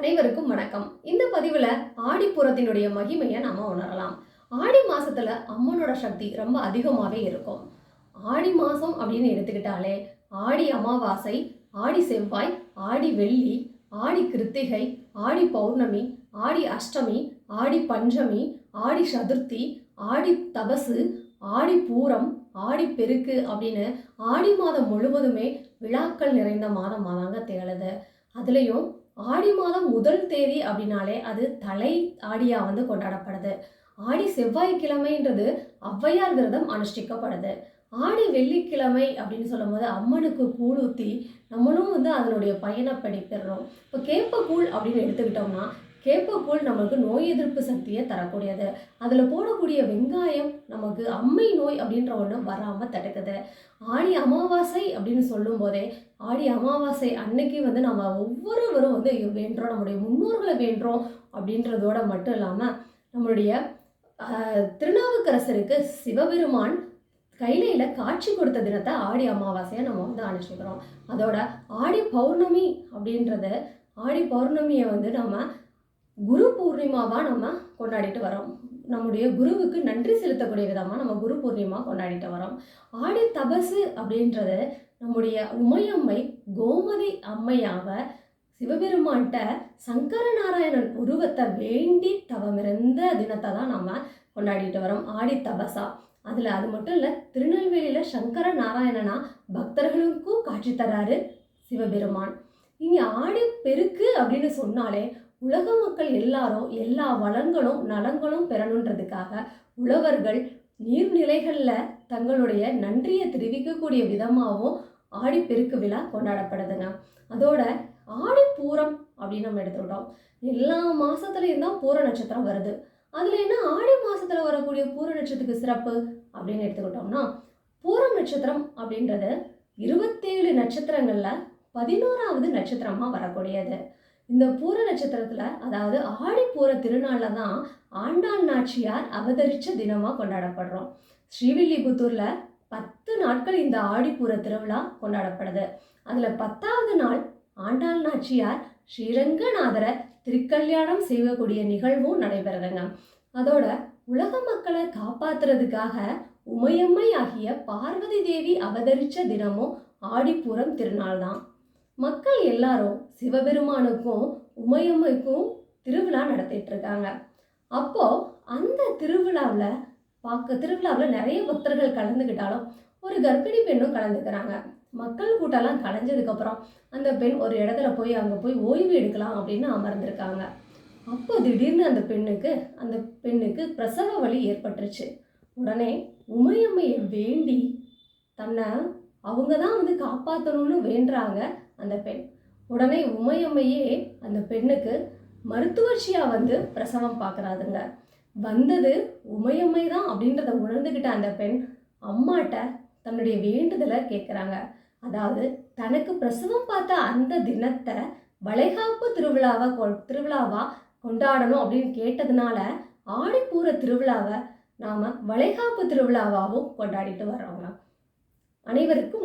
அனைவருக்கும் வணக்கம். இந்த பதிவுல ஆடிப்புறத்தினுடைய மகிமையை நாம உணரலாம். ஆடி மாசத்துல அம்மனோட சக்தி ரொம்ப அதிகமாவே இருக்கும். ஆடி மாசம் அப்படின்னு எடுத்துக்கிட்டாலே ஆடி அமாவாசை, ஆடி செவ்வாய், ஆடி வெள்ளி, ஆடி கிருத்திகை, ஆடி பௌர்ணமி, ஆடி அஷ்டமி, ஆடி பஞ்சமி, ஆடி சதுர்த்தி, ஆடி தபசு, ஆடி பூரம், ஆடி பெருக்கு அப்படின்னு ஆடி மாதம் முழுவதுமே விழாக்கள் நிறைந்த மாதமாதாங்க திகழுது. அதுலேயும் ஆடி மாதம் முதல் தேதி அப்படின்னாலே அது தலை ஆடியா கொண்டாடப்படுது. ஆடி செவ்வாய்க்கிழமைன்றது ஔவையார் விரதம் அனுஷ்டிக்கப்படுது. ஆடி வெள்ளிக்கிழமை அப்படின்னு சொல்லும்போது அம்மனுக்கு கூழ் ஊற்றி நம்மளும் அதனுடைய பயணப்படி பெறுறோம். இப்போ கேப்பக்கூழ் அப்படின்னு எடுத்துக்கிட்டோம்னா கேப்பக்கூழ் நமக்கு நோய் எதிர்ப்பு சக்தியை தரக்கூடியது. அதில் போடக்கூடிய வெங்காயம் நமக்கு அம்மை நோய் அப்படின்ற ஒன்று வராமல் தடுக்குது. ஆடி அமாவாசை அப்படின்னு சொல்லும் போதே ஆடி அமாவாசை அன்னைக்கு நம்ம ஒவ்வொருவரும் வேண்டுறோம், நம்முடைய முன்னோர்களை வேண்டுறோம் அப்படின்றதோட மட்டும் இல்லாமல் நம்மளுடைய திருநாவுக்கரசருக்கு சிவபெருமான் கைலையில காட்சி கொடுத்த தினத்தை ஆடி அமாவாசையை நம்ம அனுஷ்டிக்கிறோம். அதோட ஆடி பௌர்ணமி அப்படின்றது ஆடி பௌர்ணமியை நம்ம குரு பூர்ணிமாவா நம்ம கொண்டாடிட்டு வரோம். நம்முடைய குருவுக்கு நன்றி செலுத்தக்கூடிய விதமாக நம்ம குரு பூர்ணிமா கொண்டாடிட்டு வரோம். ஆடி தபசு அப்படின்றது நம்முடைய உமையம்மை கோமதி அம்மையாக சிவபெருமான்கிட்ட சங்கர நாராயணன் உருவத்தை வேண்டி தவமிருந்த தினத்தை தான் நம்ம கொண்டாடிட்டு வரோம் ஆடி தபசா. அதில் அது மட்டும் இல்லை, திருநெல்வேலியில் சங்கர நாராயணனா பக்தர்களுக்கும் காட்சி தராரு சிவபெருமான். இங்கே ஆடி பெருக்கு அப்படின்னு சொன்னாலே உலக மக்கள் எல்லாரும் எல்லா வளங்களும் நலங்களும் பெறணுன்றதுக்காக உழவர்கள் நீர்நிலைகளில் தங்களுடைய நன்றியை தெரிவிக்கக்கூடிய விதமாகவும் ஆடிப்பெருக்கு விழா கொண்டாடப்படுதுங்க. அதோட ஆடிப்பூரம் அப்படின்னு நம்ம எடுத்துக்கிட்டோம். எல்லா மாதத்துலேயும் தான் பூர நட்சத்திரம் வருது. அதில் என்ன ஆடி மாதத்தில் வரக்கூடிய பூர நட்சத்திரத்துக்கு சிறப்பு அப்படின்னு எடுத்துக்கிட்டோம்னா, பூரம் நட்சத்திரம் அப்படின்றது 27 நட்சத்திரங்களில் 11வது நட்சத்திரமாக வரக்கூடியது. இந்த பூர நட்சத்திரத்தில், அதாவது ஆடிப்பூர திருநாளில் தான் ஆண்டாள் நாச்சியார் அவதரித்த தினமாக கொண்டாடப்படுறோம். ஸ்ரீவில்லிபுத்தூரில் 10 நாட்கள் இந்த ஆடிப்பூர திருவிழா கொண்டாடப்படுது. அதில் 10வது நாள் ஆண்டாள் நாச்சியார் ஸ்ரீரங்கநாதரை திருக்கல்யாணம் செய்யக்கூடிய நிகழ்வும் நடைபெறுதுங்க. அதோட உலக மக்களை காப்பாத்துறதுக்காக உமையம்மை ஆகிய பார்வதி தேவி அவதரித்த தினமும் ஆடிப்பூரம் திருநாள் தான். மக்கள் எல்லாரும் சிவபெருமானுக்கும் உமையம்மைக்கும் திருவிழா நடத்திட்டு இருக்காங்க. அப்போ அந்த திருவிழாவில் நிறைய பக்தர்கள் கலந்துக்கிட்டாலும் ஒரு கர்ப்பிணி பெண்ணும் கலந்துக்கிறாங்க. மக்கள் கூட்டம்லாம் கலைஞ்சதுக்கப்புறம் அந்த பெண் ஒரு இடத்துல அங்கே போய் ஓய்வு எடுக்கலாம் அப்படின்னு அமர்ந்திருக்காங்க. அப்போ திடீர்னு அந்த பெண்ணுக்கு பிரசவ வலி ஏற்பட்டுருச்சு. உடனே உமையம்மையை வேண்டி தன்னை அவங்க தான் காப்பாற்றணும்னு வேண்டுறாங்க அந்த பெண். உடனே உமையம்மையே அந்த பெண்ணுக்கு மருத்துவச்சியாக பிரசவம் பார்க்குறாதுங்க. வந்தது உமையம்மை தான் அப்படின்றத உணர்ந்துக்கிட்ட அந்த பெண் அம்மாட்ட தன்னுடைய வேண்டுதலை கேட்குறாங்க. அதாவது தனக்கு பிரசவம் பார்த்த அந்த தினத்தை வளைகாப்பு திருவிழாவா கொண்டாடணும் அப்படின்னு கேட்டதுனால ஆடிப்பூர திருவிழாவை நாம் வளைகாப்பு திருவிழாவாகவும் கொண்டாடிட்டு வர்றோங்க. அனைவருக்கும்